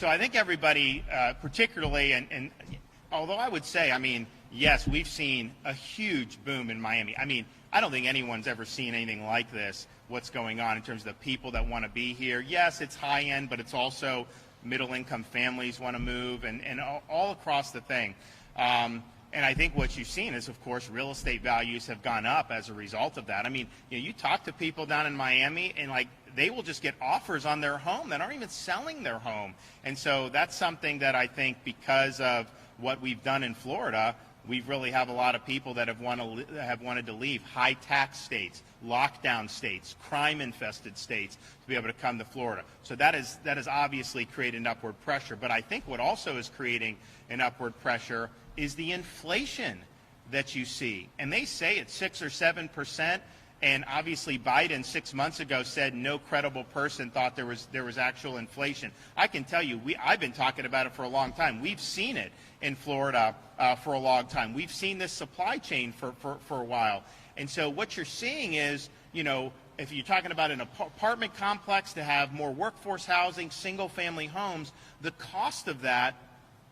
So I think everybody, particularly, and although I would say, I mean, yes, we've seen a huge boom in Miami. I mean, I don't think anyone's ever seen anything like this, what's going on in terms of the people that want to be here. Yes, it's high end, but it's also middle-income families want to move, and all across the thing. And I think what you've seen is, of course, real estate values have gone up as a result of that. I mean, you talk to people down in Miami, and like they will just get offers on their home that aren't even selling their home. And so that's something that I think, because of what we've done in Florida, we really have a lot of people that have wanted to leave high tax states, lockdown states, crime-infested states to be able to come to Florida. So that is obviously creating upward pressure. But I think what also is creating an upward pressure is the inflation that you see. And they say it's 6 or 7%. And obviously Biden 6 months ago said no credible person thought there was actual inflation. I can tell you, I've been talking about it for a long time. We've seen it in Florida for a long time. We've seen this supply chain for a while. And so what you're seeing is, if you're talking about an apartment complex to have more workforce housing, single-family homes, the cost of that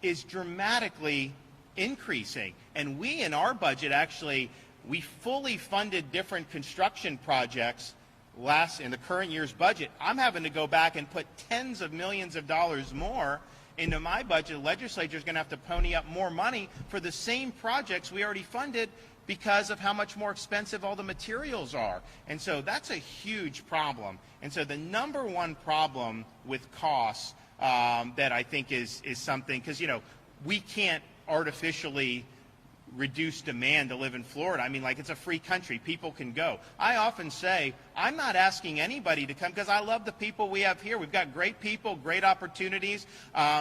is dramatically increasing. And we, in our budget, actually, we fully funded different construction projects in the current year's budget. I'm having to go back and put tens of millions of dollars more into my budget. The legislature is going to have to pony up more money for the same projects we already funded because of how much more expensive all the materials are. And so that's a huge problem. And so the number one problem with costs that I think is something, because, we can't artificially reduce demand to live in Florida. I mean, like, it's a free country. People can go. I often say, I'm not asking anybody to come because I love the people we have here. We've got great people, great opportunities.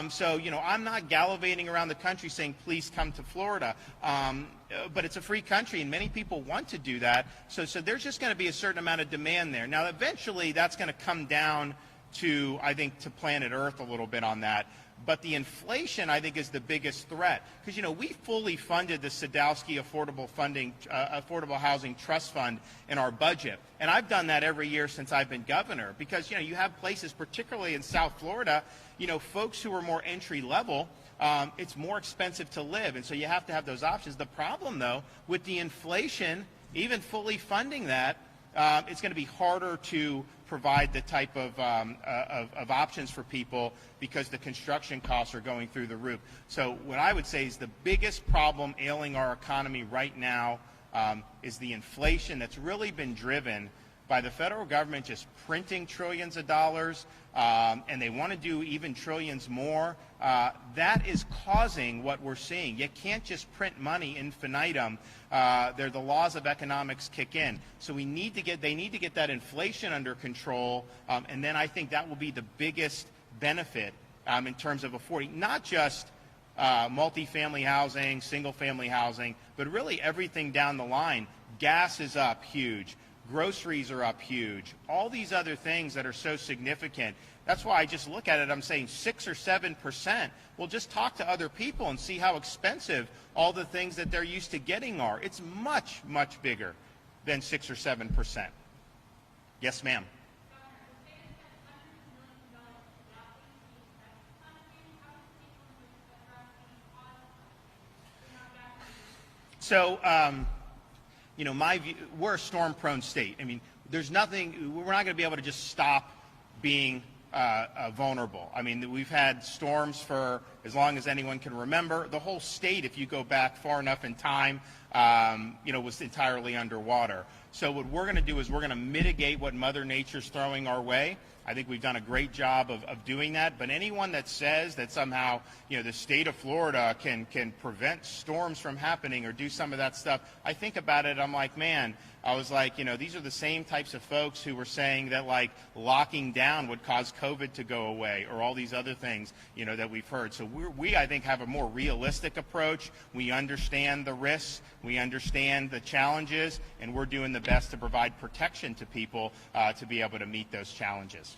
So, I'm not gallivanting around the country saying, please come to Florida. But it's a free country, and many people want to do that. So there's just going to be a certain amount of demand there. Now, eventually, that's going to come down to, I think, to planet Earth a little bit on that. But the inflation, I think, is the biggest threat. Because, we fully funded the Sadowski Affordable Housing Trust Fund in our budget. And I've done that every year since I've been governor. Because, you have places, particularly in South Florida, folks who are more entry level, it's more expensive to live. And so you have to have those options. The problem, though, with the inflation, even fully funding that, it's going to be harder to provide the type of options for people because the construction costs are going through the roof. So what I would say is the biggest problem ailing our economy right now is the inflation that's really been driven by the federal government just printing trillions of dollars, and they want to do even trillions more. That is causing what we're seeing. You can't just print money infinitum. The laws of economics kick in. So they need to get that inflation under control, and then I think that will be the biggest benefit in terms of affording not just multifamily housing, single-family housing, but really everything down the line. Gas is up huge. Groceries are up huge. All these other things that are so significant. That's why I just look at it, I'm saying 6 or 7%. Well, just talk to other people and see how expensive all the things that they're used to getting are. It's much, much bigger than 6 or 7%. Yes, ma'am. So, my view, we're a storm-prone state. I mean, there's nothing, we're not going to be able to just stop being vulnerable. I mean, we've had storms for as long as anyone can remember. The whole state, if you go back far enough in time, was entirely underwater. So what we're going to do is we're going to mitigate what Mother Nature's throwing our way. I think we've done a great job of doing that. But anyone that says that somehow, the state of Florida can prevent storms from happening or do some of that stuff, I think about it, I'm like, man, I was like, these are the same types of folks who were saying that, like, locking down would cause COVID to go away or all these other things, that we've heard. So we, I think, have a more realistic approach. We understand the risks. We understand the challenges, and we're doing the best to provide protection to people to be able to meet those challenges.